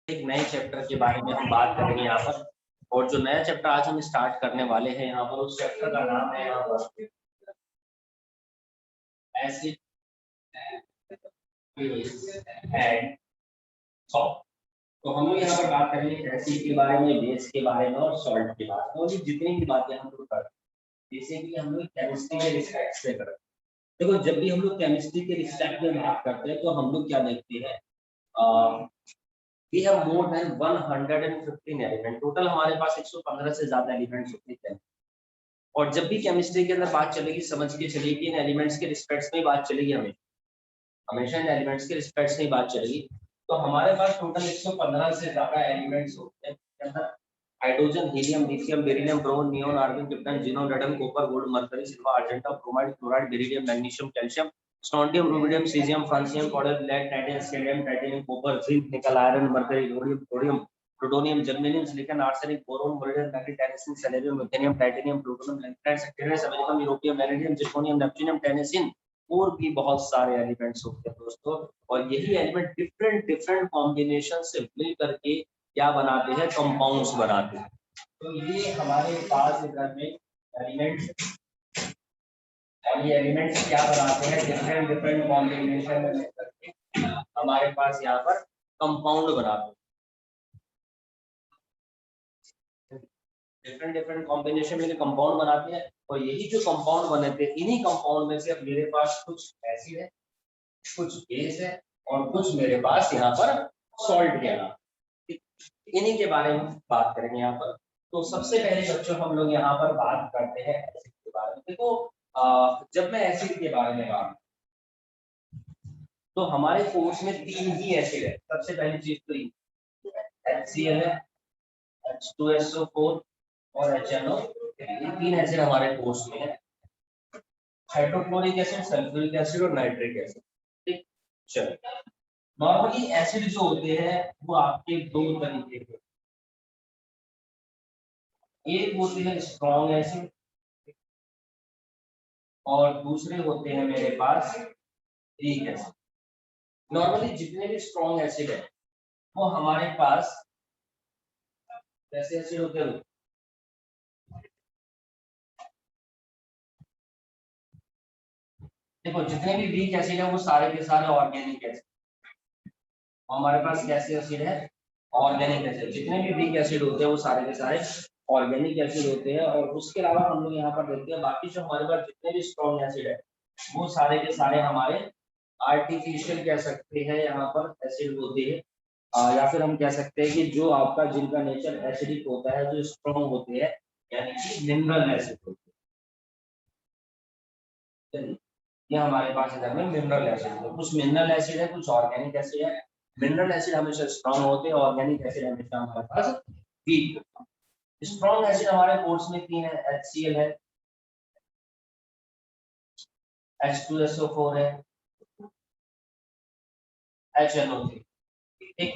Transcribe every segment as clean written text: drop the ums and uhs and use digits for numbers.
एक नए चैप्टर के बारे में हम बात करेंगे यहाँ पर। और जो नया चैप्टर आज हम स्टार्ट करने वाले हैं यहाँ पर, उस चैप्टर का नाम है यहाँ पर एसिड एंड सॉल्ट। तो हम लोग यहाँ पर बात करेंगे एसिड के बारे में, बेस के बारे में और सॉल्ट के बारे में। और ये जितनी भी बातें हम लोग करते हैं जैसे कि हम लोग केमिस्ट्री के रिस्पेक्ट से करते हैं। देखो, जब भी हम लोग केमिस्ट्री के रिस्पेक्ट में बात करते हैं तो हम लोग क्या देखते हैं, we have more than 115 element. Total हमारे पास 115 से ज्यादा एलिमेंट्स होते हैं। और जब भी केमिस्ट्री के अंदर बात चलेगी, समझ के चलिए कि इन एलिमेंट्स के रिस्पेक्ट्स में बात चलेगी, हमेशा इन एलिमेंट्स के रिस्पेक्ट्स में बात चलेगी। तो हमारे पास टोटल 115 से ज्यादा एलिमेंट्स होते हैं। Hydrogen, helium, lithium, beryllium, boron, neon, argon, krypton, xenon, radon, copper, gold, mercury, silver, argenta, bromide, chloride, beryllium, magnesium, calcium, strontium, rubidium, caesium, francium, copper, lead, titanium, sterium, titanium, copper, zinc, nickel, iron, mercury, rhodium, thorium, plutonium, germanium, silicon, arsenic, boron, molybdenum, manganese, tennessine, selenium, ruthenium, titanium, plutonium, lanthanide, सेक्टेरियस, americium, europium, vanadium, zirconium, neptunium, tennessine और भी बहुत सारे elements होते हैं दोस्तों। और यही एलिमेंट डिफरेंट डिफरेंट कॉम्बिनेशन से मिल करके क्या बनाते हैं, कंपाउंड्स बनाते हैं। तो ये हमारे पास इधर में एलिमेंट्स, और ये एलिमेंट्स क्या बनाते हैं, डिफरेंट डिफरेंट कॉम्बिनेशन में मिल करके हमारे पास यहाँ पर कंपाउंड बनाते हैं। डिफरेंट डिफरेंट कॉम्बिनेशन में कंपाउंड बनाते हैं। और यही जो कंपाउंड बने थे, इन्हीं कंपाउंड में से अब मेरे पास कुछ एसिड है, कुछ बेस है और कुछ मेरे पास यहाँ पर सॉल्ट है ना। इन्हीं के बारे में बात करेंगे यहाँ पर। तो सबसे पहले बच्चों हम लोग यहाँ पर बात करते हैं एसिड के बारे में। देखो, जब मैं एसिड के बारे में बात, तो हमारे कोर्स में 3 ही एसिड है। सबसे पहली चीज तो HCl है, H2SO4 और HNO। ये 3 एसिड हमारे कोर्स में है, हाइड्रोक्लोरिक एसिड, सल्फ्यूरिक एसिड और नाइट्रिक एसिड। ठीक, चलो। नॉर्मली एसिड जो होते हैं वो आपके दो तरीके के, एक होते हैं स्ट्रॉन्ग एसिड और दूसरे होते हैं मेरे पास वीक एसिड। नॉर्मली जितने भी स्ट्रॉन्ग एसिड है वो हमारे पास कैसे एसिड होते हैं। देखो, जितने भी वीक एसिड है वो सारे के सारे ऑर्गेनिक एसिड। हमारे पास कैसे एसिड है, ऑर्गेनिक एसिड। जितने भी वीक एसिड होते हैं वो सारे के सारे ऑर्गेनिक एसिड होते हैं। और उसके अलावा हम लोग यहाँ पर देखते हैं बाकी जो हमारे पास जितने भी स्ट्रॉन्ग एसिड है वो सारे के सारे हमारे आर्टिफिशियल कह सकते हैं यहाँ पर एसिड होते हैं। या फिर हम कह सकते हैं कि जो आपका जिनका नेचर एसिडिक होता है, जो स्ट्रॉन्ग होते हैं, यानी कि मिनरल एसिड होते हैं। ये हमारे पास इधर में मिनरल एसिड है। कुछ मिनरल एसिड है, कुछ ऑर्गेनिक एसिड है। मिनरल एसिड हमेशा स्ट्रॉन्ग होते हैं, ऑर्गेनिक एसिड हमेशा हमारे पास वीक। स्ट्रॉन्ग एसिड हमारे कोर्स में 3 है, HCl है, H2SO4 है, HNO3। ठीक,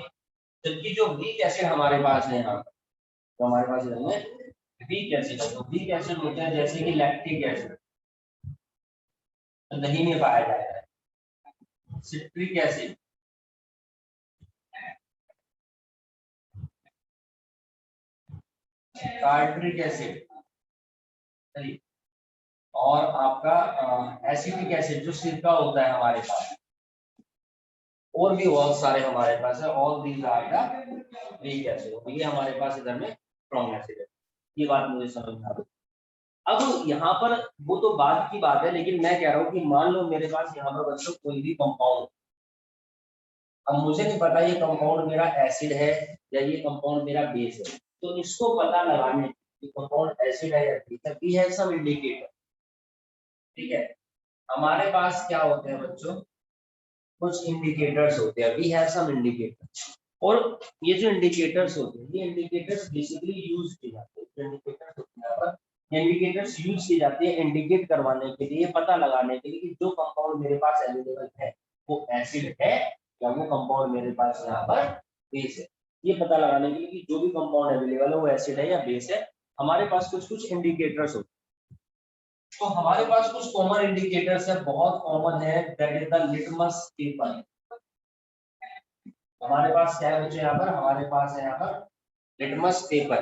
जबकि जो वीक एसिड हमारे पास है यहाँ, तो हमारे पास इधर में वीक एसिड है। तो वीक एसिड होते हैं जैसे कि लैक्टिक एसिड, तो दही में पाया जाता है, सिट्रिक एसिड, टार्ट्रिक एसिड, और आपका एसिटिक एसिड जो सिरका होता है हमारे पास, और भी बहुत सारे हमारे पास है। All these are the weak acid. ये हमारे पास इधर में स्ट्रॉन्ग एसिड है। ये बात मुझे समझ में आ गई। अब यहाँ पर वो तो बात की बात है, लेकिन मैं कह रहा हूँ कि मान लो मेरे पास यहाँ पर बच्चों कोई भी कंपाउंड, अब मुझे नहीं पता ये कंपाउंड मेरा एसिड है या ये कंपाउंड मेरा बेस है, तो इसको पता लगाने कि कंपाउंड एसिड है या बेस है, वी हैव सम इंडिकेटर। ठीक है, हमारे पास क्या होते हैं बच्चों, कुछ इंडिकेटर्स होते हैं, वी हैव सम इंडिकेटर्स। और ये जो इंडिकेटर्स होते हैं, ये इंडिकेटर्स बेसिकली यूज किए जाते हैं। इंडिकेटर्स होते हैं पर इंडिकेटर्स यूज किए जाते हैं इंडिकेट करवाने के लिए, पता लगाने के लिए कि जो कंपाउंड मेरे पास अवेलेबल है वो एसिड है या वो कंपाउंड मेरे पास यहाँ पर बेस है। ये पता लगाने के लिए कि जो भी कंपाउंड अवेलेबल है वो एसिड है या बेस है, हमारे पास कुछ कुछ इंडिकेटर्स होते हैं। तो हमारे पास कुछ कॉमन इंडिकेटर्स है, बहुत कॉमन है, that is the litmus paper. हमारे पास क्या है बच्चे, यहाँ पर हमारे पास है यहाँ पर लिटमस पेपर।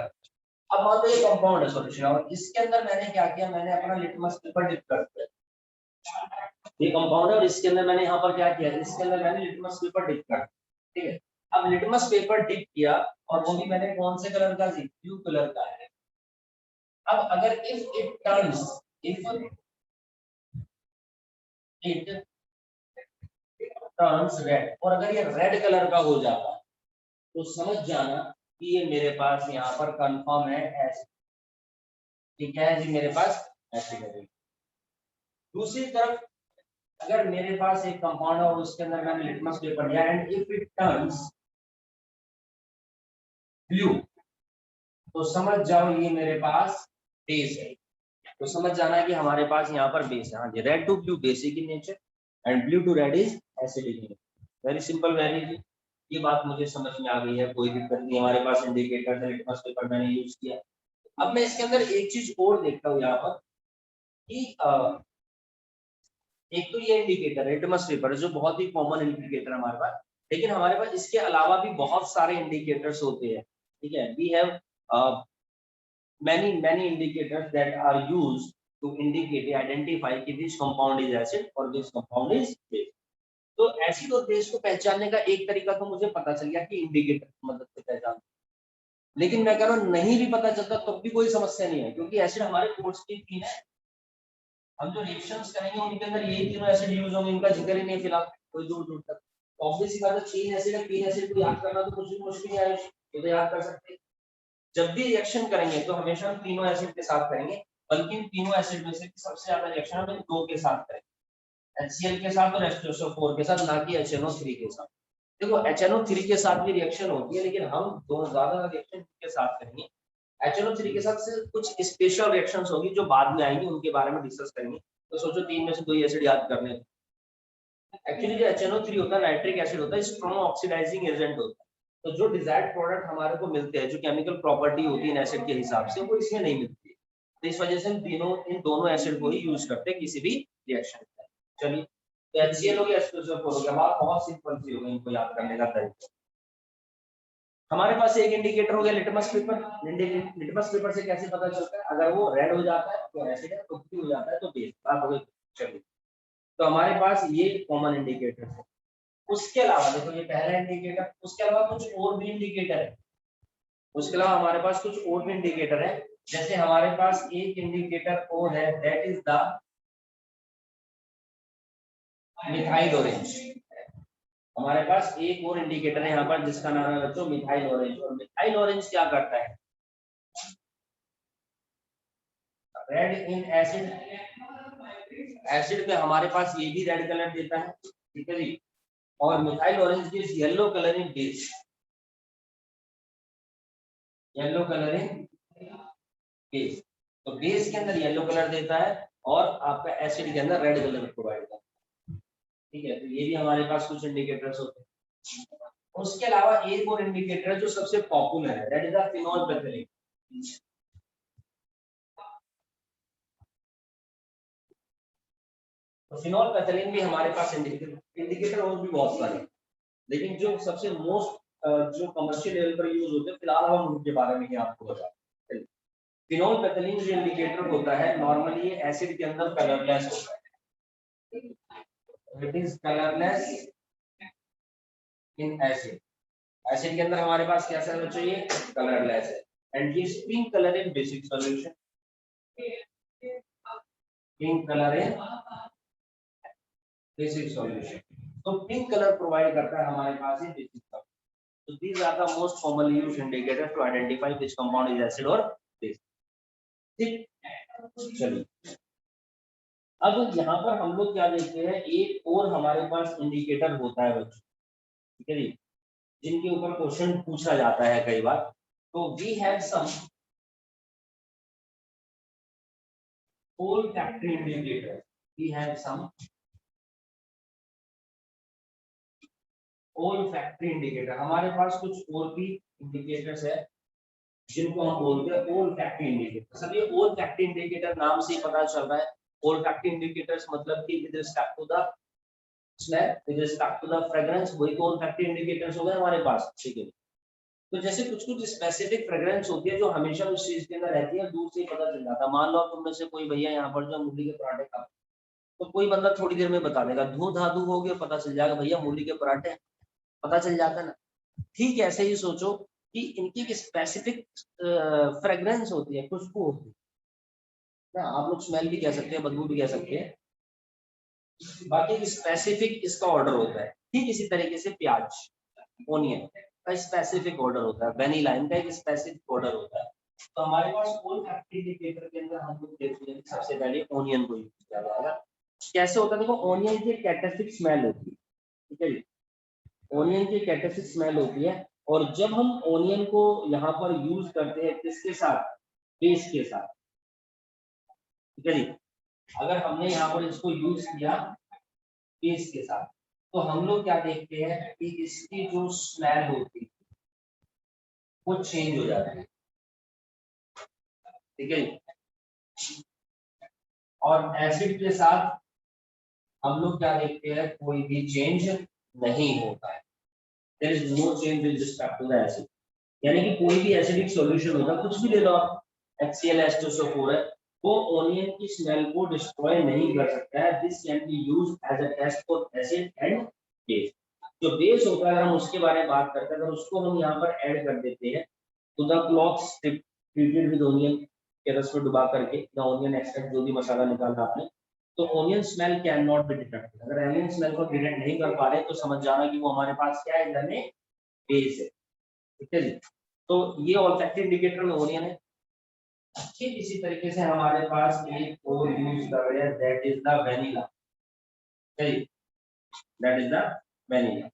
अब मान लो ये कंपाउंड है सॉल्यूशन और इसके अंदर मैंने क्या किया, मैंने अपना लिटमस पेपर डिप कर दिया। ये कंपाउंड है और इसके अंदर मैंने यहाँ पर क्या किया, इसके अंदर मैंने लिटमस पेपर डिप कर दिया। ठीक है, अब लिटमस पेपर डिप किया और वो भी मैंने कौन से कलर का, ब्लू कलर का है। अब अगर इफ इट टर्न्स रेड, और अगर ये रेड कलर का हो जाता तो समझ जाना कि ये मेरे पास यहाँ पर कंफर्म है एसिड। ठीक है जी, मेरे पास एसिड है। दूसरी तरफ अगर मेरे पास एक कंपाउंड है और उसके अंदर मैंने लिटमस पेपर लिया and if it turns blue, तो समझ जाओ ये मेरे पास बेस है। तो समझ जाना है कि हमारे पास यहाँ पर बेस है। हाँ जी, red to blue basic in nature and blue to red is acidic in nature. Very simple, very easy. ये बात मुझे समझ में आ गई है, कोई दिक्कत नहीं। हमारे पास इंडिकेटर है, लिटमस पेपर मैंने यूज किया। अब मैं इसके अंदर एक चीज और देखता हूँ यहाँ पर कि एक तो ये इंडिकेटर लिटमस पेपर जो बहुत ही कॉमन इंडिकेटर हमारे पास, लेकिन हमारे पास इसके अलावा भी बहुत सारे इंडिकेटर्स होते हैं। ठीक है, we have many indicators that are used to indicate identify कि which compound is acid और which compound is base। तो एसिड और बेस को पहचानने का एक तरीका तो मुझे पता चल गया कि इंडिकेटर की मदद से पहचान, लेकिन मैं कह रहा हूँ नहीं भी पता चलता तब भी कोई समस्या नहीं है, क्योंकि एसिड हमारे कोर्स के तीन है। हम जो रिएक्शंस करेंगे उनके अंदर यही तीनों एसिड यूज होंगे, इनका जिक्र ही नहीं फिलहाल कोई दूर दूर तक। ऑब्वियसली बात है, तीन एसिड है, तीन एसिड को याद करना तो कुछ भी मुश्किल नहीं है, ये तो याद कर सकते हैं। जब भी रिएक्शन करेंगे तो हमेशा हम तीनों एसिड के साथ करेंगे, बल्कि इन तीनों एसिड में से सबसे ज्यादा रिएक्शन हम इन दो के साथ करेंगे, HCl के साथ और H2SO4 के साथ, ना कि HNO3 के साथ। देखो HNO3 के साथ भी रिएक्शन होती है, लेकिन हम दो ज्यादा रिएक्शन के साथ करेंगे। HNO3 के साथ से कुछ स्पेशल रिएक्शंस होगी जो बाद में आएंगी, उनके बारे में डिस्कस करेंगे। तो सोचो तीन में से दो एसिड याद करने। एक्चुअली जो HNO3 होता है नाइट्रिक एसिड होता है, स्ट्रॉन्ग ऑक्सीडाइजिंग एजेंट होता है। तो जो डिजायर्ड प्रोडक्ट हमारे को मिलते हैं, जो केमिकल प्रॉपर्टी होती है एसिड के हिसाब से, वो इसमें नहीं मिलती है। तो इस वजह से हम इन दोनों एसिड को ही यूज करते हैं किसी भी रिएक्शन में। चलिए, तो HCl हो गया, H2SO4 हो गया, बात बहुत सिंपल सी हो गई, इनको याद करने का तरीका। हमारे पास एक इंडिकेटर हो गया लिटमस पेपर। लिटमस पेपर से कैसे पता चलता है, अगर वो रेड हो जाता है तो एसिड है, तो ब्लू हो जाता है तो बेस। बात हो गई। चलिए, तो हमारे पास ये कॉमन इंडिकेटर है। उसके अलावा देखो ये पहला इंडिकेटर, उसके अलावा कुछ और भी इंडिकेटर है। उसके अलावा हमारे पास कुछ और भी इंडिकेटर है, जैसे हमारे पास एक इंडिकेटर और है, that is the methyl orange. हमारे पास एक और इंडिकेटर है यहाँ पर जिसका नाम है बच्चों मिथाइल ऑरेंज। और मिथाइल ऑरेंज क्या करता है, रेड इन एसिड, एसिड में हमारे पास ये भी रेड कलर देता है। ठीक है जी, और methyl orange gives yellow colour इन बेस, येलो कलर इन बेस। तो बेस के अंदर येलो कलर देता है और आपका एसिड के अंदर रेड कलर प्रोवाइड करता है। ठीक है, तो ये भी हमारे पास कुछ इंडिकेटर्स होते हैं। उसके अलावा एक और इंडिकेटर है जो सबसे पॉपुलर है, दैट इज द फिनोल पैथेलिन। तो फिनोल पैथेलिन भी हमारे पास इंडिकेटर और भी बहुत सारे, लेकिन जो सबसे मोस्ट जो कमर्शियल लेवल पर यूज होते हैं, फिलहाल हम उनके बारे में ही आपको बताते हैं। फिनोल पैथेलिन जो इंडिकेटर होता है, नॉर्मली ये एसिड के अंदर कलरलेस होता है। It is colourless in acid. Acid के अंदर हमारे पास कैसा है बच्चों, ये कलरलेस है। एंड ये पिंक कलर इन बेसिक सॉल्यूशन, पिंक कलर इन बेसिक सॉल्यूशन। तो पिंक कलर प्रोवाइड करता है हमारे पास ये basic solution. So these are the most commonly used indicators to identify which compound is acid or base. ठीक, चलिए अब यहाँ पर हम लोग क्या देखते हैं, एक और हमारे पास इंडिकेटर होता है बच्चों, ठीक है जी, जिनके ऊपर क्वेश्चन पूछा जाता है कई बार। तो we have some olfactory indicators, we have some olfactory indicator। हमारे पास कुछ और भी इंडिकेटर्स है जिनको हम बोलते हैं olfactory इंडिकेटर। सब ये olfactory इंडिकेटर नाम से ही पता चल रहा है। olfactory indicators मतलब कि with respect to the smell with respect to the fragrance, वही तो olfactory इंडिकेटर्स हो गए हमारे पास, ठीक है। तो जैसे कुछ कुछ स्पेसिफिक फ्रेग्रेंस होती है जो हमेशा उस चीज के अंदर रहती है, दूर से ही पता चल जाता है। मान लो तुम में से कोई भैया यहाँ पर जो मूली के पराठे खा, तो कोई बंदा थोड़ी देर में बता देगा, धू धाधु हो गया, पता चल जाएगा भैया मूली के पराठे, पता चल जाता है ना। ठीक ऐसे ही सोचो कि इनकी एक स्पेसिफिक फ्रेग्रेंस होती है, खुशबू होती है ना, आप लोग स्मेल भी कह सकते हैं, बदबू भी कह सकते हैं, बाकी स्पेसिफिक इसका ऑर्डर होता है। ठीक इसी तरीके से प्याज, ओनियन का स्पेसिफिक ऑर्डर होता है, वेनिला इनका एक स्पेसिफिक ऑर्डर होता है। तो हमारे पास olfactory इंडिकेटर के अंदर हम लोग देखते हैं सबसे पहले ओनियन को यूज किया जाएगा। कैसे होता है, देखो ओनियन की कैटासिक स्मेल होती है, ठीक है जी, ओनियन की कैटासिक स्मेल होती है। और जब हम ओनियन को यहाँ पर यूज करते हैं किसके साथ, बेस के साथ, ठीक है जी, अगर हमने यहाँ पर इसको यूज किया बेस के साथ, तो हम लोग क्या देखते हैं कि इसकी जो स्मेल होती है वो चेंज हो जाती है, ठीक है। और एसिड के साथ हम लोग क्या देखते हैं, कोई भी चेंज नहीं होता है, there is no change with respect to the acid. यानी कि कोई भी एसिडिक सॉल्यूशन होगा, कुछ भी ले लो आप, HCl H2SO4 है, वो ओनियन की स्मेल को डिस्ट्रॉय नहीं कर सकता है। This can be used as a test for acid and base. जो बेस होता है अगर हम उसके बारे में बात करते हैं, अगर उसको हम यहाँ पर ऐड कर देते हैं तो the clothes treated with onion के रस में डुबा करके, या ओनियन एक्सट्रैक्ट जो भी मसाला निकाला आपने, तो onion smell can not be detected. अगर ओनियन स्मेल को डिटेक्ट नहीं कर पा रहे तो समझ जाना कि वो हमारे पास क्या है, अंदर में बेस है, ठीक है जी। तो ये olfactory इंडिकेटर में ओनियन है। ठीक इसी तरीके से हमारे पास एक और यूज कर रहे हैं, that is the vanilla, that is the vanilla.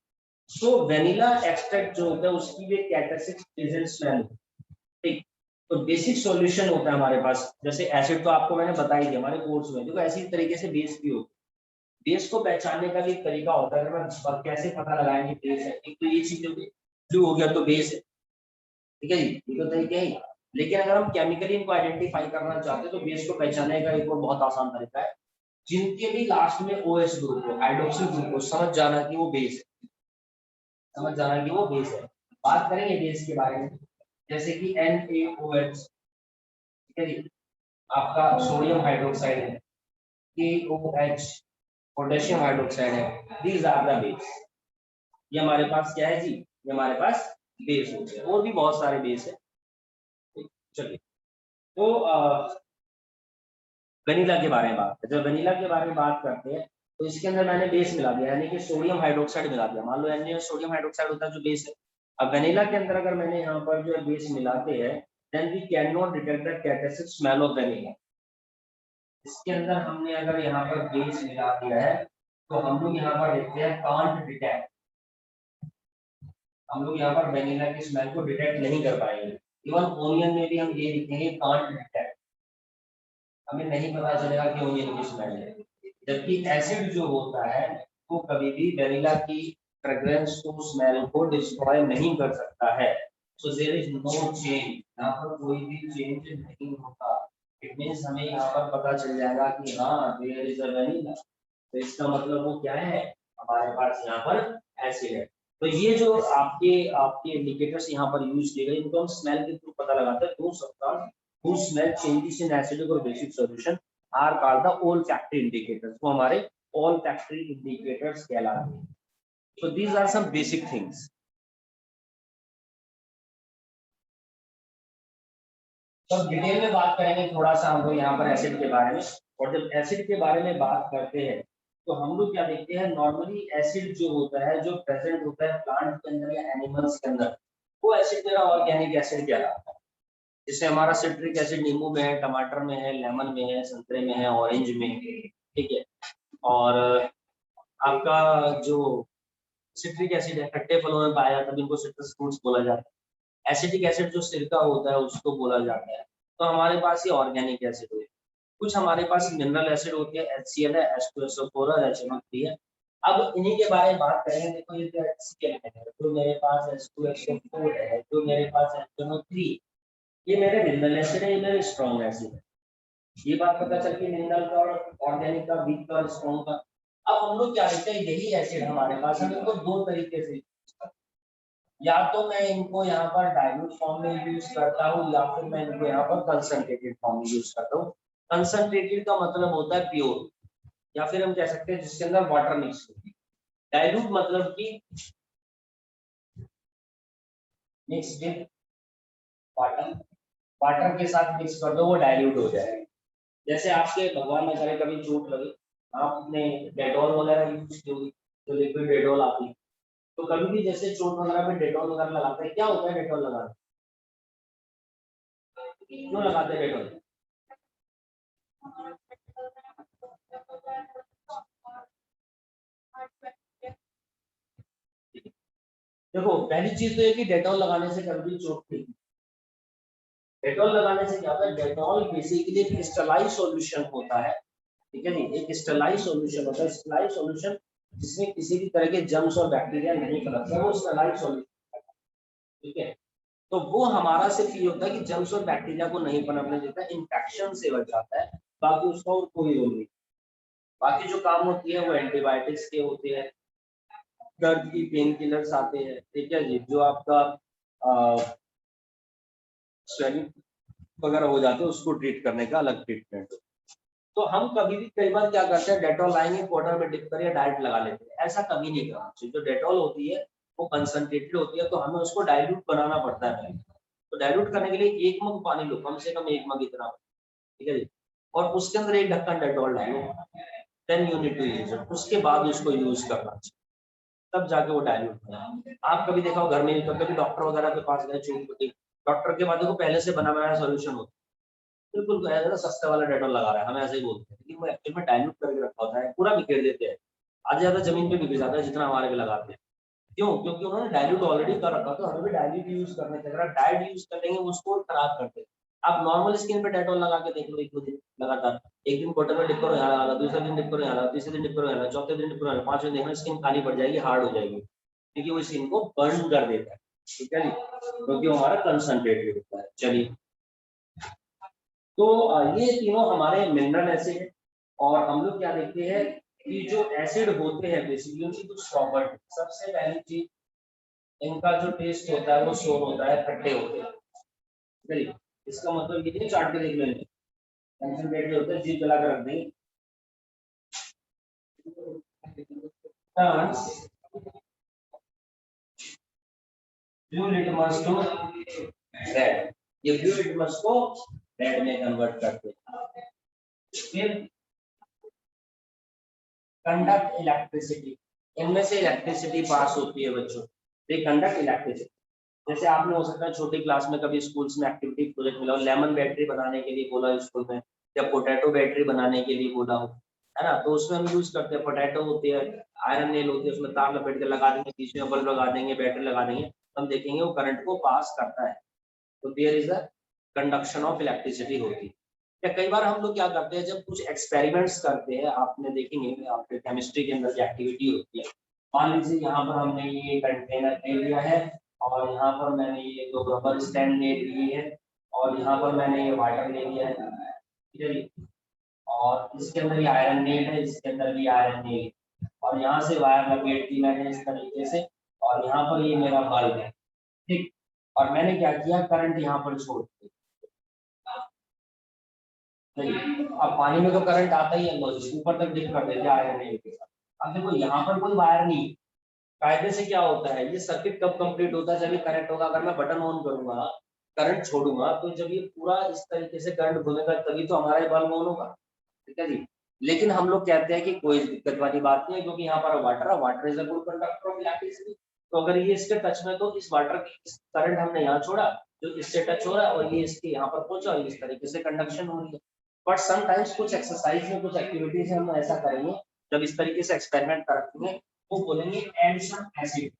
तो वेनिला एक्सट्रैक्ट जो होता है उसकी भी कैटासिक प्रेजेंट स्मेल होती है, ठीक। तो बेसिक सॉल्यूशन होता है हमारे पास, जैसे एसिड तो आपको मैंने बता ही दिया हमारे कोर्स में, देखो ऐसी तरीके से बेस भी होता है। बेस को पहचानने का भी एक तरीका होता है, मैं कैसे पता लगाएंगे बेस है, एक तो ये चीज ब्लू हो गया तो बेस है, ठीक है जी, ये तो तरीके ही। लेकिन अगर हम केमिकली इनको आइडेंटिफाई करना चाहते हैं तो बेस को पहचानने का एक और बहुत आसान तरीका है, जिनके भी लास्ट में OH ग्रुप हो, हाइड्रोक्सिल ग्रुप हो, समझ जाना कि वो बेस है, समझ जाना कि वो बेस है। बात करेंगे बेस के बारे में, जैसे कि NaOH, ठीक है जी, आपका सोडियम हाइड्रोक्साइड है, KOH पोटेशियम हाइड्रोक्साइड है, दीज आर द बेस। ये हमारे पास क्या है जी, ये हमारे पास बेस हो गया, और भी बहुत सारे बेस है। चलिए, तो वेनिला के बारे में बात करते हैं। जब वेनिला के बारे में बात करते हैं तो इसके अंदर मैंने बेस मिला दिया, यानी कि सोडियम हाइड्रोक्साइड मिला दिया। मान लो Na सोडियम हाइड्रोक्साइड होता है जो बेस है। अब वेनिला के अंदर अगर मैंने यहाँ पर जो बेस मिलाते हैं, then we can not detect the कैटासिक स्मेल ऑफ वेनिला। इसके अंदर हमने अगर यहाँ पर बेस मिला दिया है तो हम लोग यहाँ पर देखते हैं कांट डिटेक्ट, हम लोग यहाँ पर वेनिला की स्मेल को डिटेक्ट नहीं कर पाएंगे। इवन ओनियन में भी हम ये लिखेंगे कांट डिटेक्ट, हमें नहीं पता चलेगा कि ओनियन की स्मेल है। जबकि एसिड जो होता है वो कभी भी वेनिला की फ्रेग्रेंस को, स्मेल को डिस्ट्रॉय नहीं कर सकता है। So there is no change, यहाँ पर कोई भी चेंज नहीं होता। इट मींस हमें यहाँ पर पता चल जाएगा कि हाँ देयर इज अ वेनिला, तो इसका मतलब वो क्या है, हमारे पास यहाँ पर एसिड है। तो ये जो आपके आपके इंडिकेटर्स यहाँ पर यूज किए गए, इनको हम स्मेल के थ्रू पता लगाते हैं। 2 सप्ताह whose smell changes in acidic or basic solution are called the olfactory indicators, वो हमारे olfactory indicators कहलाते हैं। So these are some basic things. तो डिटेल में बात करेंगे थोड़ा सा हम लोग यहाँ पर एसिड के बारे में। और जब एसिड के बारे में बात करते हैं तो हम लोग क्या देखते हैं, नॉर्मली एसिड जो होता है, जो प्रेजेंट होता है प्लांट के अंदर या एनिमल्स के अंदर, वो एसिड जो है ऑर्गेनिक एसिड कहलाता है। जैसे हमारा सिट्रिक एसिड नींबू में है, टमाटर में है, लेमन में है, संतरे में है, ऑरेंज में है, ठीक है। और आपका जो सिट्रिक एसिड है खट्टे फलों में पाया जाता है, इनको सिट्रस फ्रूट्स बोला जाता है। एसिटिक एसिड जो सिरका होता है उसको बोला जाता है। तो हमारे पास ये ऑर्गेनिक एसिड है। कुछ हमारे पास मिनरल एसिड होती है, HCl है, H2SO4 और HNO3 है। अब इन्हीं के बारे में बात करेंगे। देखो ये जो HCl है, जो मेरे पास H2SO4 है, जो मेरे पास HNO3, ये मेरे मिनरल एसिड है, ये मेरे स्ट्रॉन्ग एसिड है। ये बात पता चल गई मिनरल का और ऑर्गेनिक का, वीक का और स्ट्रॉन्ग का। अब हम लोग क्या देखते हैं, यही एसिड हमारे पास है, इनको दो तरीके से, या तो मैं इनको यहाँ पर डाइल्यूट फॉर्म में यूज करता हूँ, या फिर मैं इनको यहाँ पर कंसंट्रेटेड फॉर्म में यूज करता हूँ। कंसंट्रेटेड का मतलब होता है प्योर, या फिर हम कह सकते हैं जिसके अंदर वाटर मिक्स होती है। डाइल्यूट मतलब कि मिक्स विद वाटर, वाटर के साथ मिक्स कर दो वो डाइल्यूट हो जाएगा। जैसे आपके भगवान न करे कभी चोट लगे, आपने डेटॉल वगैरह यूज की होगी, तो लिक्विड डेटॉल आती है, तो कभी भी जैसे चोट वगैरह पे डेटॉल वगैरह लगाते हैं, क्या होता है डेटॉल लगाना, क्यों लगाते हैं डेटॉल? देखो पहली चीज तो ये कि डेटॉल लगाने से कभी भी चोट नहीं, डेटॉल लगाने से क्या होता है, डेटॉल बेसिकली एक क्रिस्टलाइज सॉल्यूशन होता है, ठीक है जी, एक क्रिस्टलाइज सॉल्यूशन होता है, क्रिस्टलाइज सॉल्यूशन जिसमें किसी भी तरह के जर्म्स और बैक्टीरिया नहीं पनपते, वो क्रिस्टलाइज सॉल्यूशन, ठीक है। तो वो हमारा सिर्फ ये होता है कि जर्म्स और बैक्टीरिया को नहीं पनपने देता, इन्फेक्शन से बच जाता है, बाकी उसका और कोई रोल नहीं। बाकी जो काम होती है वो एंटीबायोटिक्स के होते हैं, दर्द की पेन किलर्स आते हैं, ठीक है जी, जो आपका स्वेलिंग वगैरह हो जाते हैं उसको ट्रीट करने का अलग ट्रीटमेंट हो। तो हम कभी भी कई बार क्या करते हैं, डेटॉल लाएंगे वाटर में डिप कर या डायरेक्ट लगा लेते हैं, ऐसा कभी नहीं करना चाहिए। जो डेटॉल होती है वो कंसंट्रेटेड होती है, तो हमें उसको डाइल्यूट बनाना पड़ता है पहले। तो डाइल्यूट करने के लिए 1 मग पानी लो, कम से कम 1 मग इतना, ठीक है जी, और उसके अंदर 1 ढक्कन डेटॉल डालो, then you need to use it, उसके बाद उसको यूज करना चाहिए, तब जाके वो डाइल्यूट बना। आप कभी देखा हो घर में, कभी डॉक्टर वगैरह के पास गए चोट होती, डॉक्टर के बाद देखो पहले से बना बनाया सोल्यूशन होता है, बिल्कुल ऐसा सस्ते वाला डेटॉल लगा रहा है, हम ऐसे ही बोलते हैं, लेकिन वो एक्चुअल में डाइल्यूट करके रखा होता है, पूरा बिखेर देते हैं, आधे ज्यादा जमीन पे बिखर जाता है जितना हमारे पे लगाते हैं। क्यों? क्योंकि उन्होंने डाइल्यूट ऑलरेडी कर रखा, तो हमें भी डाइल्यूट यूज करने चाहिए। अगर डाइल्यूट यूज कर लेंगे उसको खराब करते हैं। आप नॉर्मल स्किन पे डेटॉल लगा के देख लो 1-2 दिन लगातार, एक दिन बॉटल में डिप करो यहाँ लगा, दूसरे दिन डिप करो यहाँ लगा, तीसरे दिन डिप करो यहाँ, चौथे दिन डिप करो यहाँ, 5वें देखना स्किन काली पड़ जाएगी, हार्ड हो जाएगी, क्योंकि वो स्किन को बर्न कर देता है, ठीक है जी, क्योंकि वो हमारा कंसंट्रेटेड होता है। चलिए, तो ये तीनों हमारे मिनरल एसिड है, और हम लोग क्या देखते हैं कि जो एसिड होते हैं बेसिकली उनकी कुछ प्रॉपर्टी, सबसे पहली चीज इनका जो टेस्ट होता है वो सोर होता है, खट्टे होते हैं, ठीक है। इसका मतलब ये नहीं चाट के देख लेंगे, कंसंट्रेटेड होते हैं, जीभ जला कर रख देंगे। ब्लू लिटमस टू रेड, ये ब्लू लिटमस को रेड में कन्वर्ट करते हैं। फिर कंडक्ट इलेक्ट्रिसिटी, इनमें से इलेक्ट्रिसिटी पास होती है बच्चों, दे कंडक्ट इलेक्ट्रिसिटी। जैसे आपने हो सकता है छोटी क्लास में कभी स्कूल्स में एक्टिविटी प्रोजेक्ट मिला हो, लेमन बैटरी बनाने के लिए बोला स्कूल में, या पोटैटो बैटरी बनाने के लिए बोला हो, है ना, तो उसमें हम यूज करते हैं, पोटैटो होती है, आयरन नेल होती है, उसमें तार लपेट के लगा देंगे, बीच में बल्ब लगा देंगे, बैटरी लगा देंगे, हम देखेंगे वो करंट को पास करता है, तो there is a conduction of electricity होती है। या कई बार हम लोग क्या करते हैं, जब कुछ एक्सपेरिमेंट्स करते हैं, आपने देखेंगे आपके केमिस्ट्री के अंदर की एक्टिविटी होती है, मान लीजिए यहाँ पर हमने ये कंटेनर ले लिया है, और यहाँ पर मैंने ये 2 रबर स्टैंड ले लिए है, और यहाँ पर मैंने ये वाटर ले लिया है, ठीक है जी, और इसके अंदर ये आयरन नेट है, इसके अंदर भी आयरन नेट, और यहाँ से वायर लपेट दी मैंने इस तरीके से, और यहाँ पर ये मेरा बल्ब है, ठीक, और मैंने क्या किया, करंट यहाँ पर छोड़ दिया, अब पानी में तो करंट आता ही है, ऊपर तक डिप कर देते आयरन नेट के साथ। अब देखो यहाँ पर कोई वायर नहीं, कायदे से क्या होता है, ये सर्किट कब कंप्लीट होता है, जब ये करंट होगा, अगर मैं बटन ऑन करूंगा, करंट छोड़ूंगा, तो जब ये पूरा इस तरीके से करंट घूमेगा तभी तो हमारा ये बल्ब ऑन होगा, ठीक है जी। लेकिन हम लोग कहते हैं कि कोई दिक्कत वाली बात नहीं है, क्योंकि यहाँ पर वाटर है, water is a good conductor of electricity, तो अगर ये इसके टच में, तो इस वाटर की करंट हमने यहाँ छोड़ा, जो इससे टच हो रहा है, और ये इसके यहाँ पर पहुंचा, और इस तरीके से कंडक्शन हो रही है। बट समटाइम्स कुछ एक्सरसाइज में, कुछ एक्टिविटीज में हम ऐसा करेंगे, जब इस तरीके से एक्सपेरिमेंट करेंगे, वो बोलेंगे add some acid,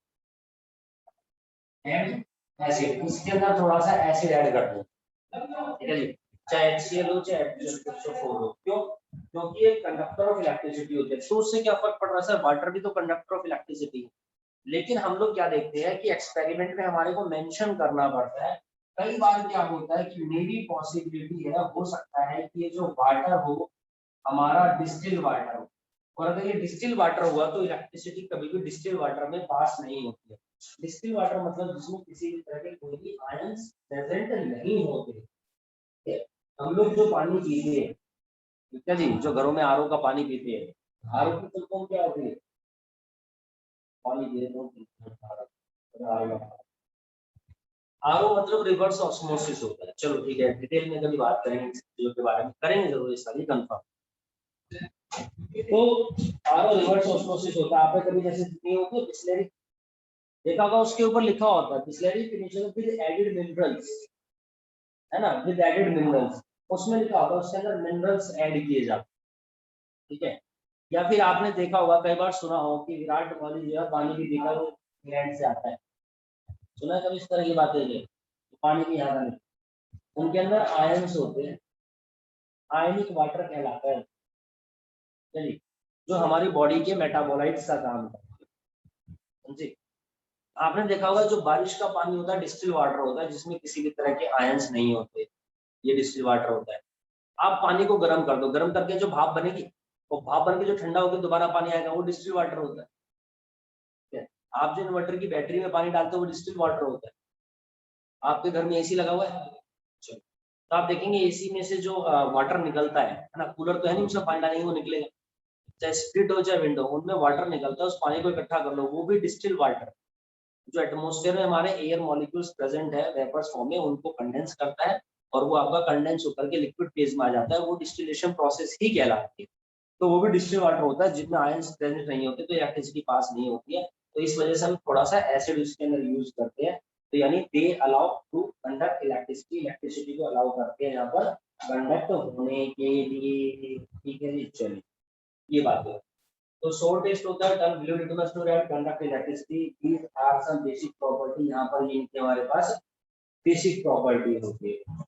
add acid, इसके अंदर थोड़ा सा एसिड ऐड कर दो, ठीक है जी, चाहे HCl हो चाहे H2SO4 हो, क्यों? क्योंकि एक कंडक्टर ऑफ इलेक्ट्रिसिटी होती है, तो उससे क्या फर्क पड़ रहा है सर, वाटर भी तो कंडक्टर ऑफ इलेक्ट्रिसिटी है। लेकिन हम लोग क्या देखते हैं कि एक्सपेरिमेंट में हमारे को मेंशन करना पड़ता है, कई बार क्या होता है कि मेरी पॉसिबिलिटी है, हो सकता है कि ये जो वाटर हो हमारा डिस्टिल वाटर हो, और अगर ये डिस्टिल वाटर हुआ तो इलेक्ट्रिसिटी कभी भी डिस्टिल वाटर में पास नहीं होती है। डिस्टिल वाटर मतलब जिसमें किसी भी तरह के कोई भी आयंस प्रेजेंट नहीं होते। ठीक है? हम लोग जो पानी पीते हैं, ठीक है जी, जो घरों में आरओ का पानी पीते हैं, आरओ की फुल फॉर्म क्या होती है? पानी पी आरओ मतलब रिवर्स ऑस्मोसिस होता है। चलो ठीक है, डिटेल में कभी बात करेंगे इस चीजों के बारे में, करेंगे जरूर ये सारी कंफर्म। तो आरओ रिवर्स ऑस्मोसिस होता है। आपने कभी जैसे नहीं होती है बिस्लरी, देखा होगा उसके ऊपर लिखा होता है Bisleri finishing with added minerals, है ना, विद एडेड मिनरल्स, उसमें लिखा होगा उसके अंदर मिनरल्स ऐड किए जाते हैं। ठीक है, या फिर आपने देखा होगा, कई बार सुना हो कि विराट कोहली जो है पानी भी पीता है, वो इंग्लैंड से आता है, सुना है कभी इस तरह की बातें? जो तो पानी की यहाँ नहीं, उनके अंदर आयंस होते हैं, आयनिक वाटर कहलाता है। चलिए, जो हमारी बॉडी के मेटाबोलाइट्स का काम करते हैं, समझे? आपने देखा होगा जो बारिश का पानी होता है डिस्टिल वाटर होता है, जिसमें किसी भी तरह के आयंस नहीं होते, ये डिस्टिल वाटर होता है। आप पानी को गर्म कर दो, गर्म करके जो भाप बनेगी, वो भाप बन के जो ठंडा होकर दोबारा पानी आएगा, वो डिस्टिल वाटर होता है। ठीक है? आप जो इन्वर्टर की बैटरी में पानी डालते हो, वो डिस्टिल वाटर होता है। आपके घर में एसी लगा हुआ है, चलो, तो आप देखेंगे एसी में से जो वाटर निकलता है ना, कूलर तो है नहीं उसमें पानी डालेंगे वो निकलेगा, चाहे स्प्लिट हो चाहे विंडो, उनमें वाटर निकलता है, उस पानी को इकट्ठा कर लो, वो भी डिस्टिल वाटर। जो एटमॉस्फेयर में हमारे एयर मॉलिक्यूल्स प्रेजेंट है वेपर्स फॉर्म में, उनको कंडेंस करता है, और वो आपका कंडेंस होकर के लिक्विड फेज में आ जाता है, वो डिस्टिलेशन प्रोसेस ही कहलाती है। तो वो भी डिस्टिल वाटर होता है, जिसमें आयंस प्रेजेंट नहीं होते, तो इलेक्ट्रिसिटी पास नहीं होती है। तो इस वजह से हम थोड़ा सा एसिड उसके अंदर यूज करते हैं, तो यानी they allow to conduct electricity, electricity को अलाउ करते हैं यहाँ पर कंडक्ट होने के लिए। ठीक है जी, चलिए ये बात है। तो शॉर्ट टेस्ट होता है, term blue litmus fluoride, conduct electricity, these are some basic property, यहाँ पर ये इनके हमारे पास बेसिक प्रॉपर्टी होती है।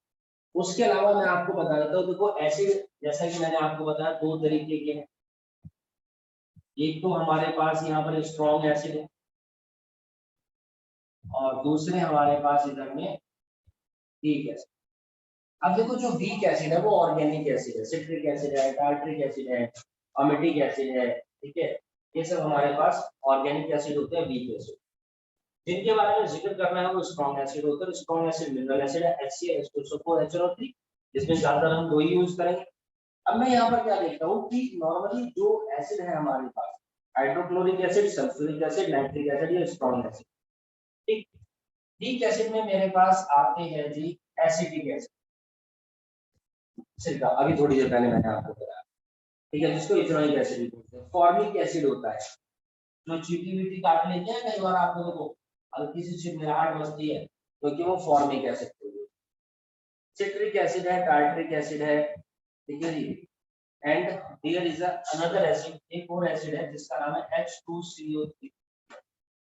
उसके अलावा मैं आपको बता देता हूँ, देखो एसिड जैसा कि मैंने आपको बताया दो तरीके के हैं, एक तो हमारे पास यहाँ पर स्ट्रॉन्ग एसिड है, और दूसरे हमारे पास इधर में वीक एसिड। अब देखो जो वीक एसिड है वो ऑर्गेनिक एसिड है, सिट्रिक एसिड है, टार्ट्रिक एसिड है, अमिटिक एसिड है, ठीक है, ये सब हमारे पास ऑर्गेनिक एसिड होते हैं, वीक एसिड। जिनके बारे में जिक्र करना है वो स्ट्रॉन्ग एसिड होते हैं। स्ट्रॉन्ग एसिड मिनरल एसिड है, HCl H2SO4 HNO3, जिसमें ज्यादातर हम दो ही यूज करेंगे। अब मैं यहाँ पर क्या देखता हूँ कि नॉर्मली जो एसिड है हमारे पास, hydrochloric acid, sulphuric acid, nitric acid, ये स्ट्रॉन्ग एसिड। ठीक, वीक एसिड में मेरे पास आते हैं जी एसिटिक एसिड, सिरका, अभी थोड़ी देर पहले मैंने आपको बताया, ठीक है, जिसको इथेनॉइक एसिड बोलते हैं। फॉर्मिक एसिड होता है, जो चीटी वीटी काट लेते हैं कई बार, आप लोगों को हल्की सी चिकनाहट बचती है, क्योंकि वो फॉर्मिक एसिड होती है। सिट्रिक एसिड है, टार्ट्रिक एसिड है, ठीक है जी, and there is another acid, एक और एसिड है जिसका नाम है H2CO3,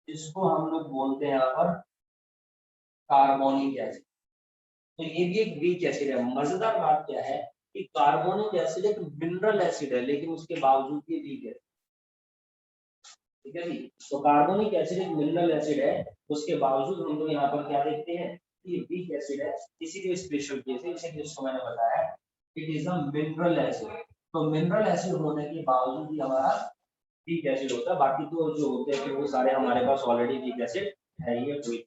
जिसको हम लोग बोलते हैं यहाँ पर कार्बोनिक एसिड। तो ये भी एक वीक एसिड है। मजेदार बात क्या है कि कार्बोनिक एसिड एक मिनरल एसिड है, लेकिन उसके बावजूद ये वीक है। ठीक है जी, तो कार्बोनिक एसिड एक मिनरल एसिड है, उसके बावजूद हम लोग यहाँ पर क्या देखते हैं कि वीक एसिड है। इसीलिए स्पेशल केस है, इसीलिए जिसको मैंने बताया it is a mineral acid. तो मिनरल एसिड होने के बावजूद ही हमारा वीक एसिड होता है, बाकी तो जो होते हैं वो सारे हमारे पास ऑलरेडी वीक एसिड है ही है कोई।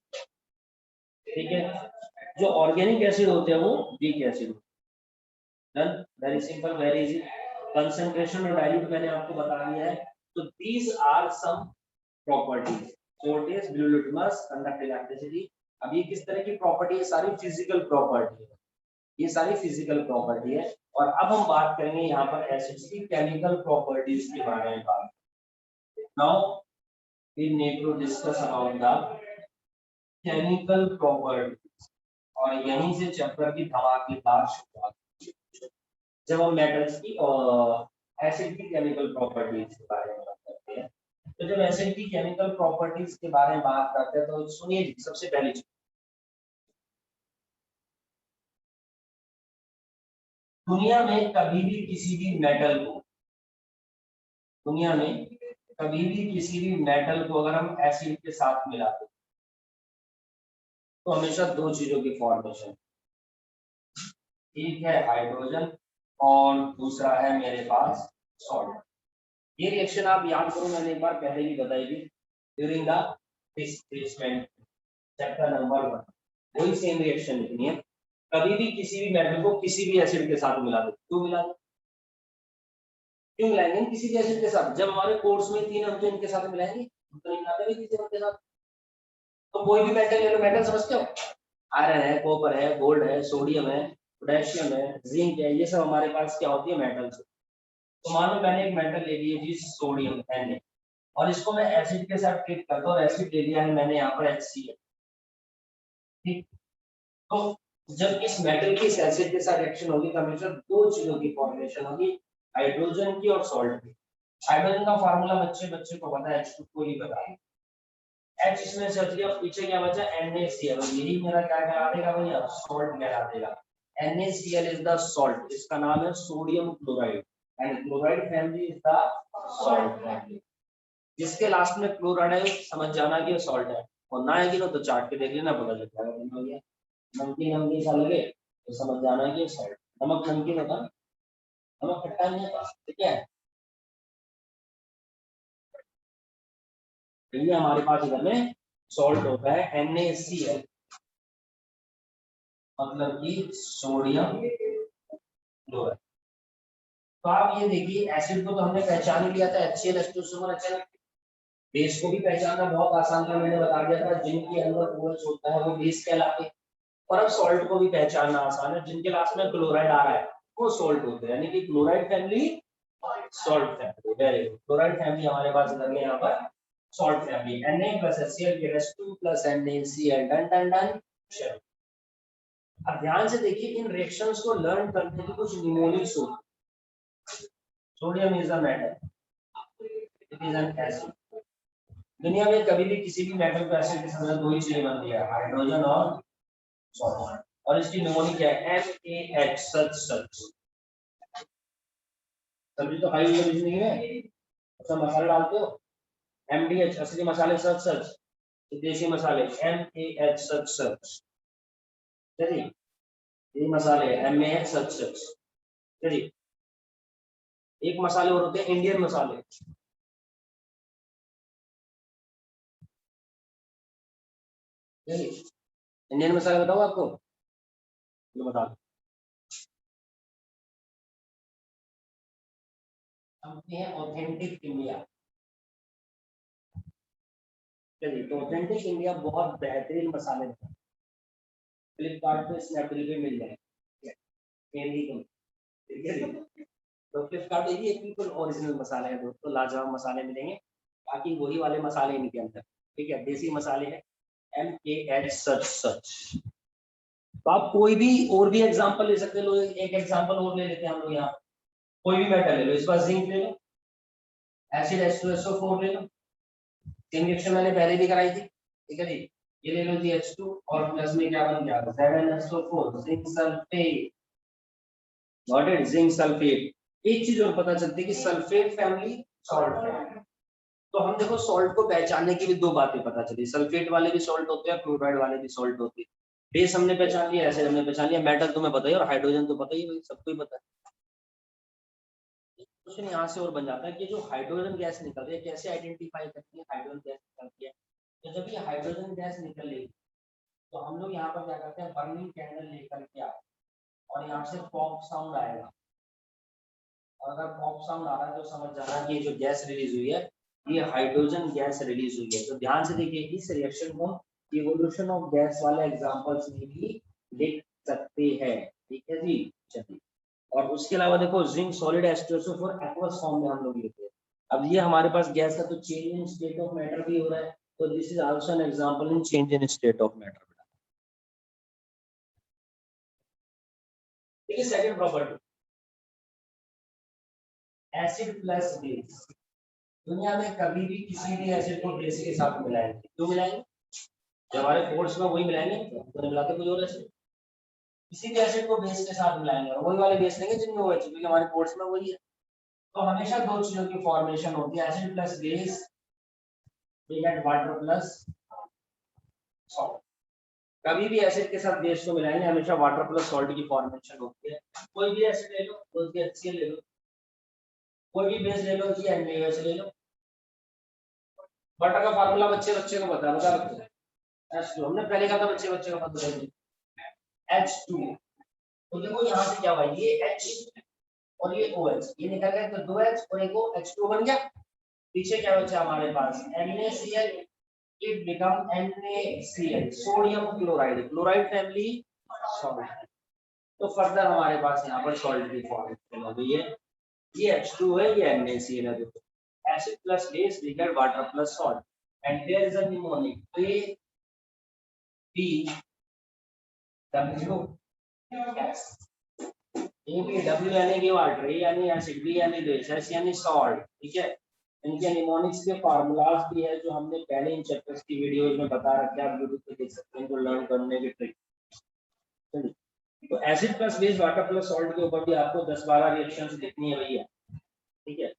ठीक है, जो ऑर्गेनिक एसिड होते हैं वो वीक एसिड होते हैं। Done, very simple, very easy. Concentration और डाइल्यूट मैंने आपको बता दिया है। तो these are some properties, shortage, blue litmus, conduct electricity. अब ये किस तरह की प्रॉपर्टी है? सारी फिजिकल प्रॉपर्टी है, ये सारी फिजिकल प्रॉपर्टी है। और अब हम बात करेंगे यहाँ पर एसिड्स की केमिकल प्रॉपर्टीज के बारे में बात। Now we need to discuss about the chemical properties, और यहीं से चैप्टर की धमाकेदार शुरुआत, जब हम मेटल्स की और एसिड की केमिकल प्रॉपर्टीज के बारे में बात करते हैं। तो जब एसिड की केमिकल प्रॉपर्टीज के बारे में बात करते हैं तो सुनिए जी, सबसे पहली चीज, दुनिया में कभी भी किसी भी मेटल को, दुनिया में कभी भी किसी भी मेटल को अगर हम एसिड के साथ मिलाते हैं तो हमेशा दो चीजों की फॉर्मेशन, एक है हाइड्रोजन और दूसरा है मेरे पास सॉल्ट। ये रिएक्शन आप याद करो, मैंने एक बार पहले भी बताई थी during the displacement chapter number 1। वही सेम रिएक्शन लिखनी है। कभी भी किसी भी मेटल को किसी भी एसिड के साथ मिला दो। क्यों मिला दो? क्यों मिलाएंगे किसी भी एसिड के साथ? जब हमारे कोर्स में 3 हम तो इनके साथ मिलाएंगे, हम तो नहीं मिलाते किसी के साथ। तो कोई भी मेटल ले लो, मेटल समझते हो, आयरन है, कॉपर है, गोल्ड है, सोडियम है, पोटेशियम है, जिंक है, ये सब हमारे पास क्या होती है? मेटल्स। तो मान लो मैंने एक मेटल ले लिया जी सोडियम Na, और इसको मैं एसिड के साथ ट्रीट करता हूँ और एसिड ले लिया है मैंने यहाँ पर HCl। ठीक, तो जब इस मेटल की इस एसिड के साथ रिएक्शन होगी तो हमेशा दो चीजों की फॉर्मेशन होगी, हाइड्रोजन की और सॉल्ट की। हाइड्रोजन का फार्मूला बच्चे बच्चे को पता है, H2 को ही बता है। H इसमें से हट गया, पीछे क्या बचा? NaCl। यही मेरा क्या कहला देगा भैया? सॉल्ट कहला देगा। NaCl इज द सॉल्ट, इसका नाम है sodium chloride, and chloride family is the salt family. जिसके लास्ट में क्लोराइड है समझ जाना कि सॉल्ट है, और ना है कि तो चाट के देख लेना, पता चल जाएगा। नमकीन नमकीन सा लगे तो समझ जाना कि सॉल्ट। नमक नमकीन होता है, नमक खट्टा नहीं होता, ठीक है। ये हमारे पास इधर में सॉल्ट होता है NaCl, मतलब कि सोडियम क्लोराइड। तो आप ये देखिए, एसिड को तो हमने पहचान ही लिया था, HCl H2SO4 बेस को भी पहचानना बहुत आसान था, मैंने बता दिया था, जिनके अंदर OH होता है वो बेस कहलाते हैं। और अब सॉल्ट को भी पहचानना आसान है, जिनके लास्ट में क्लोराइड आ रहा है वो सॉल्ट होते हैं, यानी कि chloride family salt family. Very good, chloride family हमारे पास इधर में यहाँ पर salt family Na plus HCl H2 plus NaCl, done done done. चलो अब ध्यान से देखिए, इन रिएक्शंस को लर्न करने की कुछ निमोनिक्स होती है। Sodium is the metal, it is an acid. दुनिया में कभी भी किसी भी मेटल को एसिड के साथ दो ही चीजें बनती है, हाइड्रोजन और सॉल्ट। और इसकी निमोनिक क्या है? MAH, सच सच। तभी तो हाई नहीं है, अच्छा मसाला डालते हो MDH, असली मसाले सच सच, देसी मसाले MAH, सच सच। चलिए ये मसाले MAH, सच सच। चलिए एक मसाले और होते हैं इंडियन मसाले। चलिए इंडियन मसाले बताओ आपको, तो बता दो। हम हैं ऑथेंटिक इंडिया। चलिए तो ऑथेंटिक इंडिया बहुत बेहतरीन मसाले हैं, फ्लिपकार्ट पे स्नैपडील पे मिल जाएंगे, ठीक है। तो फ्लिपकार्ट ये बिल्कुल ओरिजिनल मसाले हैं दोस्तों, लाजवाब मसाले मिलेंगे, बाकी वही वाले मसाले इनके अंदर, ठीक है, देसी मसाले हैं MAH, सच सच। तो आप कोई भी और भी एग्जांपल ले सकते हो, एक एग्जांपल और ले लेते हैं हम लोग यहाँ, कोई भी मेटल ले लो, इस बार जिंक ले लो, एसिड H2SO4 ले लो, जिंक रिएक्शन मैंने पहले भी कराई थी, ठीक है जी। ये ले लो जी H2 और प्लस में क्या बन गया ZnSO4, zinc sulphate, got it, zinc sulphate. एक चीज और पता चलती है कि सल्फेट फैमिली सॉल्ट फैमिली। तो हम देखो सॉल्ट को पहचानने की भी दो बातें पता चली, सल्फेट वाले भी सॉल्ट होते हैं, क्लोराइड वाले भी सॉल्ट होते हैं। बेस हमने पहचान लिया, एसिड हमने पहचान लिया, मेटल तुम्हें पता ही, और हाइड्रोजन तो पता ही, भाई सबको ही पता है। क्वेश्चन यहाँ से और बन जाता है कि जो हाइड्रोजन गैस निकल रही है कैसे आइडेंटिफाई करती है हाइड्रोजन गैस निकलती है। तो जब ये हाइड्रोजन गैस निकल रही तो हम लोग यहाँ पर क्या करते हैं, बर्निंग कैंडल लेकर के आए और यहाँ से पॉप साउंड आएगा, और अगर पॉप साउंड आ रहा है तो समझ जाना कि जो गैस रिलीज हुई है ये हाइड्रोजन गैस रिलीज हुई है। तो ध्यान से देखिए, इस रिएक्शन को इवोल्यूशन ऑफ गैस वाले एग्जांपल्स में भी लिख सकते हैं, ठीक है जी। चलिए और उसके अलावा देखो zinc solid H2SO4 aqueous form में हम लोग लेते हैं। अब ये हमारे पास गैस का तो change in state of matter भी हो रहा है, तो this is also an example in change in state of matter. ठीक है, second property acid plus base. दुनिया में कभी भी किसी भी एसिड को बेस के साथ मिलाएंगे, क्यों मिलाएंगे? जब हमारे कोर्स में वही मिलाएंगे, तो मिलाते कोई और एसिड, किसी भी एसिड को बेस के साथ मिलाएंगे और वही वाले बेस लेंगे जिनमें OH, क्योंकि हमारे कोर्स में वही है। तो हमेशा दो चीजों की फॉर्मेशन होती है, acid plus base, water plus salt. कभी भी एसिड के साथ बेस को मिलाएंगे हमेशा वाटर प्लस सॉल्ट की फॉर्मेशन होती है। कोई भी एसिड ले लो, कोई भी HCl ले लो, कोई भी बेस ले लो जी, NaOH ले लो। वाटर का फार्मूला बच्चे को बता बच्चे H2, हमने पहले कहा था बच्चे का पता है H2। तो देखो यहाँ से क्या हुआ, ये H और ये OH, ये निकल गया, तो 2H और एक H2 बन गया। पीछे क्या बचा हमारे पास, NaCl, it become NaCl, sodium chloride, chloride family salt. तो फर्दर हमारे पास यहाँ पर सॉल्ट की फॉर्मेशन हो गई है, ये H2 है, ये NaCl है। देखो acid plus base we get water plus salt and there is a mnemonic ABW gas, ABW यानी कि वाटर, A यानी एसिड, B यानी बेस, S यानी सॉल्ट। ठीक है, इनके निमोनिक्स के फार्मूलाज भी है जो हमने पहले इन चैप्टर्स की वीडियोस में बता रखे हैं, आप यूट्यूब पे देख सकते हैं, जो लर्न करने की ट्रिक। तो acid plus base water plus salt के ऊपर भी आपको 10-12 रिएक्शंस देखनी है भैया। ठीक है,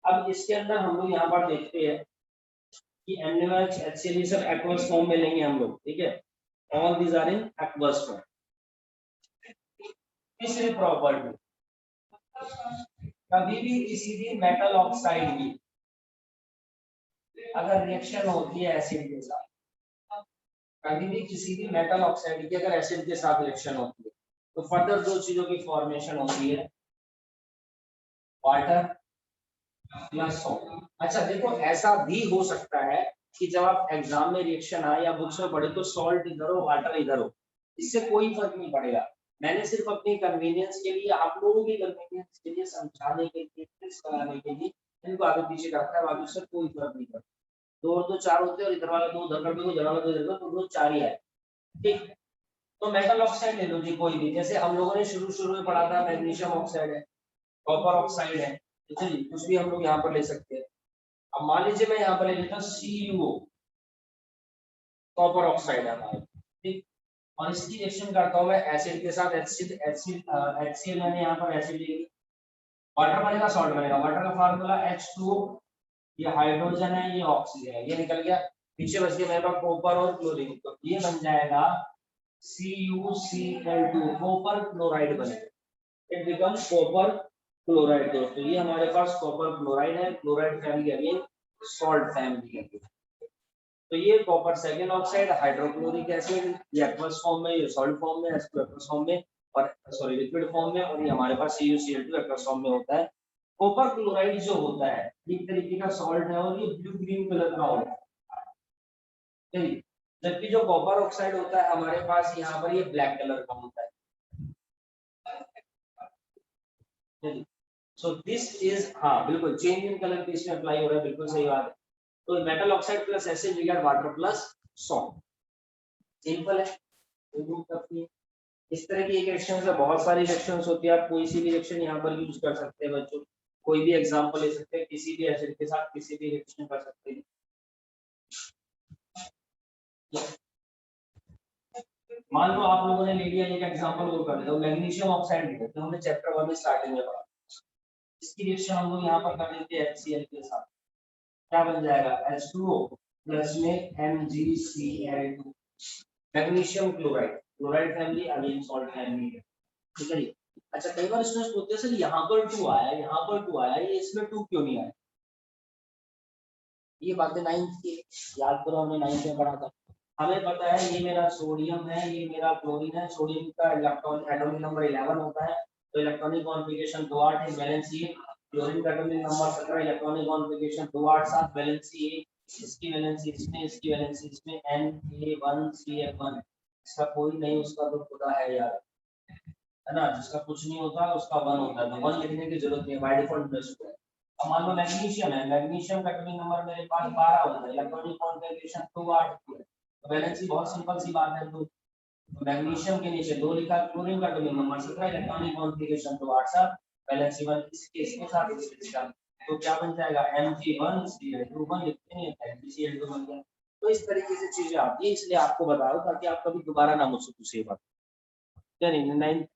अब इसके अंदर हम लोग यहाँ पर देखते हैं कि NaOH, HCl सब एक्वस फॉर्म में लेंगे हम लोग। ठीक है, all these are in aqueous form. तीसरी प्रॉपर्टी, कभी भी किसी भी मेटल ऑक्साइड की अगर रिएक्शन होती है एसिड के साथ, कभी भी किसी भी मेटल ऑक्साइड की अगर एसिड के साथ रिएक्शन होती है, तो फर्दर दो चीजों की फॉर्मेशन होती है, वाटर प्लस सॉल्ट। अच्छा देखो, ऐसा भी हो सकता है कि जब आप एग्जाम में रिएक्शन आए या बुक्स में पढ़े तो सॉल्ट इधर हो वाटर इधर हो, इससे कोई फर्क नहीं पड़ेगा। मैंने सिर्फ अपनी कन्वीनियंस के लिए, आप लोगों की कन्वीनियंस के लिए, समझाने के लिए, टेस्ट कराने के लिए इनको आगे पीछे करता है, बाकी उससे कोई फर्क नहीं पड़ता। दो और दो चार होते हैं, और इधर वाला दो उधर कर दो, इधर वाला दो इधर कर दो, तो चार ही आए। ठीक, तो मेटल ऑक्साइड ले लो जी, कोई भी, जैसे हम लोगों ने शुरू में पढ़ा था मैग्नीशियम ऑक्साइड है, कॉपर ऑक्साइड है, ठीक है जी, कुछ भी हम लोग यहाँ पर ले सकते हैं। अब मान लीजिए मैं यहाँ पर ले लेता हूँ CuO, कॉपर ऑक्साइड है हमारा। ठीक, और इसकी रिएक्शन करता हूँ मैं एसिड के साथ, HCl मैंने यहाँ पर एसिड ले लिया, वाटर बनेगा सॉल्ट बनेगा, वाटर का फार्मूला H2O, ये हाइड्रोजन है, ये ऑक्सीजन है, ये निकल गया। पीछे बच गया मेरे पास कॉपर और क्लोरीन, तो ये बन जाएगा CuCl2, कॉपर क्लोराइड बनेगा, इट बिकम्स कॉपर क्लोराइड। दोस्तों ये हमारे पास कॉपर क्लोराइड है, chloride family again salt family है। तो ये copper second oxide, hydrochloric acid, ये एक्वस फॉर्म में, ये सॉल्ट फॉर्म में, H2 एक्वस फॉर्म में, और सॉरी लिक्विड फॉर्म में, और ये हमारे पास CuCl2 एक्वस फॉर्म में होता है। कॉपर क्लोराइड जो होता है एक तरीके का सॉल्ट है, और ये ब्लू ग्रीन कलर का होता है, जबकि जो कॉपर ऑक्साइड होता है हमारे पास यहाँ पर ये ब्लैक कलर का होता है। सो दिस इज, हाँ बिल्कुल चेंज इन कलर भी इसमें अप्लाई हो रहा है, बिल्कुल सही बात है। तो metal oxide plus acid we get water plus salt, simple है, इस तरह की एक रिएक्शन से बहुत सारी रिएक्शंस होती है, आप कोई सी भी रिएक्शन यहाँ पर यूज कर सकते हैं बच्चों, कोई भी एग्जांपल ले सकते हैं, किसी भी एसिड के साथ किसी भी रिएक्शन कर सकते हैं। मान लो आप लोगों ने ले लिया, एक एग्जांपल वो कर लो, मैग्नीशियम ऑक्साइड लिया, तो हमने चैप्टर 1 में स्टार्टिंग में पढ़ा, इसकी रिएक्शन हम लोग यहाँ पर कर लेते हैं HCl के साथ, क्या बन जाएगा H2O प्लस में MgCl2, magnesium chloride, chloride family again salt family है। ठीक है जी। अच्छा कई बार स्टूडेंट्स पूछते हैं सर यहाँ पर 2 आया, यहाँ पर 2 आया, ये इसमें 2 क्यों नहीं आया? ये बातें 9th की याद करो, हमने 9th में पढ़ा था। हमें पता है ये मेरा सोडियम है, ये मेरा क्लोरीन है, सोडियम का इलेक्ट्रॉन एटॉमिक नंबर 11 होता है, तो इलेक्ट्रॉनिक कॉन्फ़िगरेशन 2 8 है, वैलेंस ये, क्लोरीन का atomic number 17, electronic configuration 2 8 7, valence ये, इसकी वैलेंस इसमें, इसकी वैलेंस इसमें, Na1CF1, इसका कोई नहीं, उसका तो खुदा है यार, है ना, जिसका कुछ नहीं होता उसका 1 होता है, तो 1 लिखने की जरूरत नहीं है, बाय डिफॉल्ट प्लस 2 है। अब मान लो मैग्नीशियम है, मैग्नीशियम का एटॉमिक नंबर मेरे पास 12 होता है, इलेक्ट्रॉनिक कॉन्फ़िगरेशन 2 8 है, तो वैलेंस ही बहुत सिंपल सी बात है। तो मैग्नीशियम के नीचे 2 लिखा, क्लोरीन का atomic number 17, electronic configuration 2 8 7, valence 1, इसके साथ इसके साथ, तो क्या बन जाएगा Mg1Cl2, 1 लिखते नहीं है, Mgcl2 बन गया। तो इस तरीके से चीजें आती है, इसलिए आपको बता रहा हूं ताकि आप कभी दोबारा ना मुझसे पूछिए बात, नहीं 9th